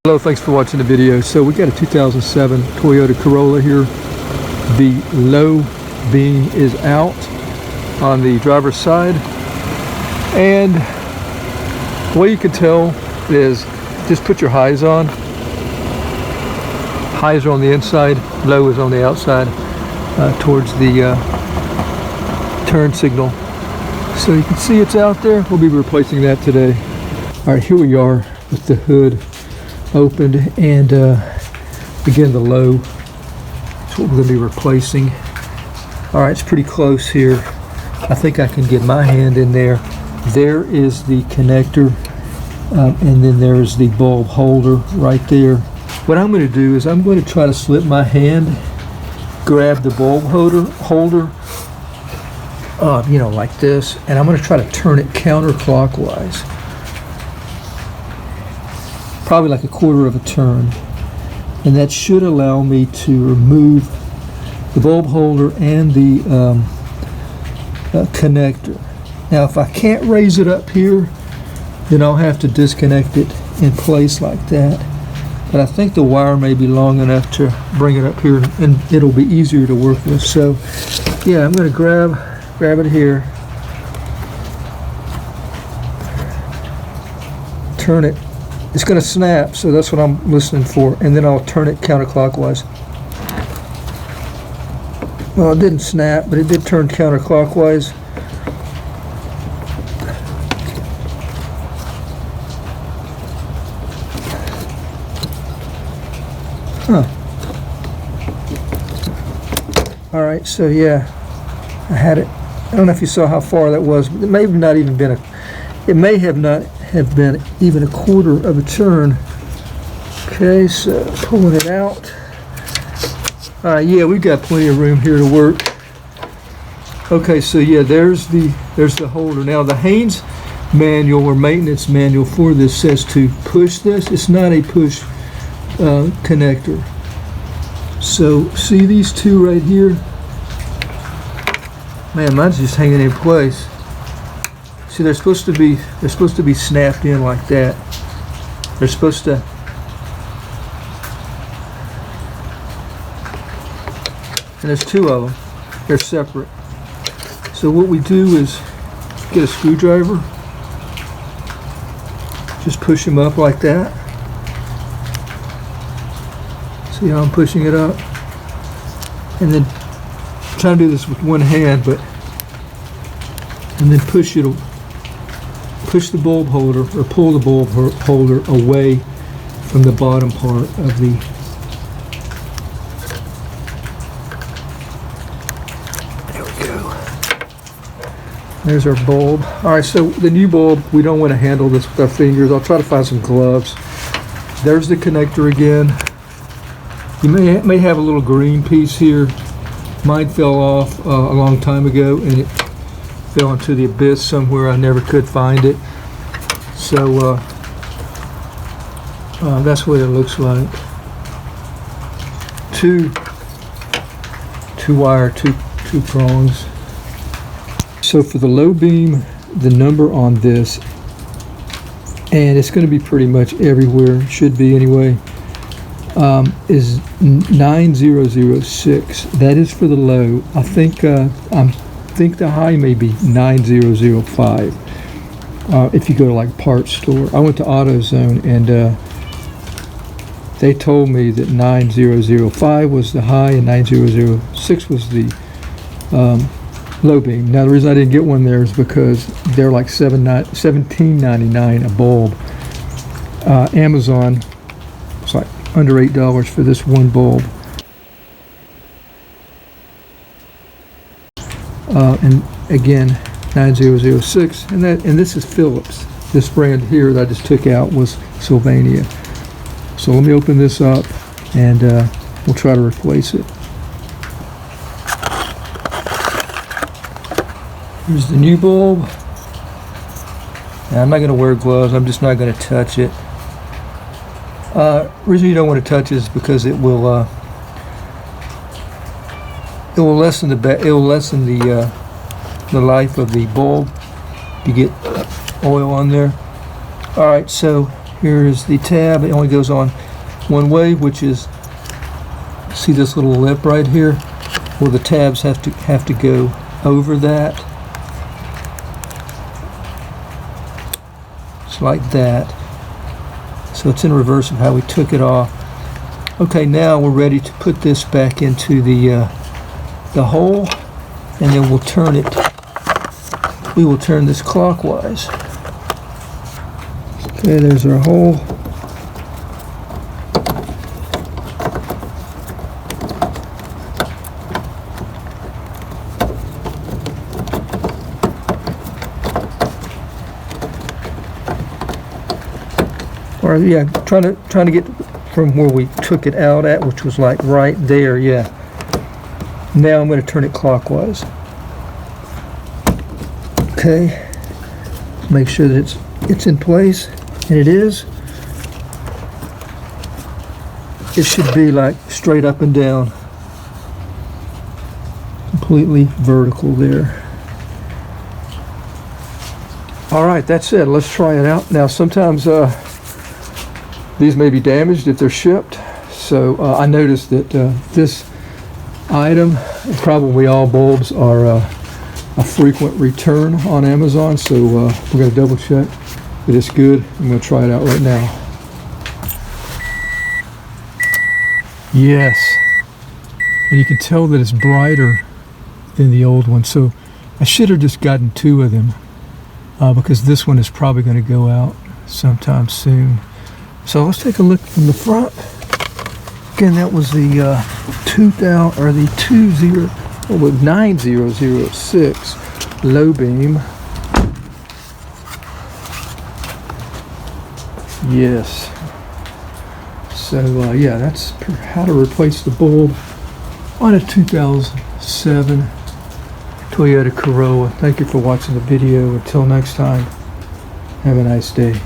Hello, thanks for watching the video. So we got a 2007 Toyota Corolla here. The low beam is out on the driver's side, and the way you can tell is just put your highs on. Highs are on the inside, low is on the outside towards the turn signal. So you can see it's out there. We'll be replacing that today. All right, here we are with the hood opened, and again the low is what we're going to be replacing. All right, it's pretty close here. I think I can get my hand in there. There is the connector, and then there's the bulb holder right there. What I'm going to do is I'm going to try to slip my hand, grab the bulb holder, like this, and I'm going to try to turn it counterclockwise. Probably like a quarter of a turn, and that should allow me to remove the bulb holder and the connector. Now if I can't raise it up here, then I'll have to disconnect it in place like that, but I think the wire may be long enough to bring it up here and it'll be easier to work with. So yeah, I'm going to grab it here, turn it. It's going to snap, so that's what I'm listening for, and then I'll turn it counterclockwise. Well, it didn't snap, but it did turn counterclockwise. All right, so yeah, I had it. I don't know if you saw how far that was, but it may have not even been it may have not have been even a quarter of a turn. Okay, so pulling it out. All right, yeah, we've got plenty of room here to work. Okay, so yeah, there's the holder. Now the Haynes manual or maintenance manual for this says to push this. It's not a push connector. So see these two right here? Man, mine's just hanging in place. See, they're supposed to be snapped in like that. They're supposed to. And there's two of them. They're separate. So what we do is get a screwdriver. Just push them up like that. See how I'm pushing it up? And then I'm trying to do this with one hand, and then push the bulb holder, or pull the bulb holder away from the bottom part of the there we go. There's our bulb. Alright, so the new bulb, we don't want to handle this with our fingers. I'll try to find some gloves. There's the connector again. You may have a little green piece here. Mine fell off a long time ago, and it fell into the abyss somewhere. I never could find it. So that's what it looks like. Two wire, two prongs. So for the low beam, the number on this, and it's going to be pretty much everywhere, should be anyway, is 9006. That is for the low. I think the high may be 9005. If you go to like parts store. I went to AutoZone, and they told me that 9005 was the high and 9006 was the low beam. Now the reason I didn't get one there is because they're like $17.99 a bulb. Amazon was like under $8 for this one bulb. And again, 9006, and this is Phillips. This brand here that I just took out was Sylvania. So let me open this up, and we'll try to replace it. Here's the new bulb. Now, I'm not going to wear gloves. I'm just not going to touch it. Reason you don't want to touch it is because it will lessen the life of the bulb. You get oil on there. All right, so Here is the tab. It only goes on one way, which is, see this little lip right here? Well, the tabs have to go over that. It's like that. So it's in reverse of how we took it off. Okay, now we're ready to put this back into the hole, and then we'll turn it. We will turn this clockwise. Okay, there's our hole. Or yeah, trying to get from where we took it out at, which was like right there. Yeah. Now I'm going to turn it clockwise. Okay. Make sure that it's in place, and it is. It should be like straight up and down, completely vertical there. All right, that's it. Let's try it out. Now, sometimes these may be damaged if they're shipped. So I noticed that this item, and probably all bulbs, are a frequent return on Amazon. So we're going to double check that it's good. I'm going to try it out right now. Yes. And you can tell that it's brighter than the old one. So I should have just gotten 2 of them because this one is probably going to go out sometime soon. So let's take a look from the front. Again, that was the 9006 low beam. Yes. So yeah, that's how to replace the bulb on a 2007 Toyota Corolla. Thank you for watching the video. Until next time, have a nice day.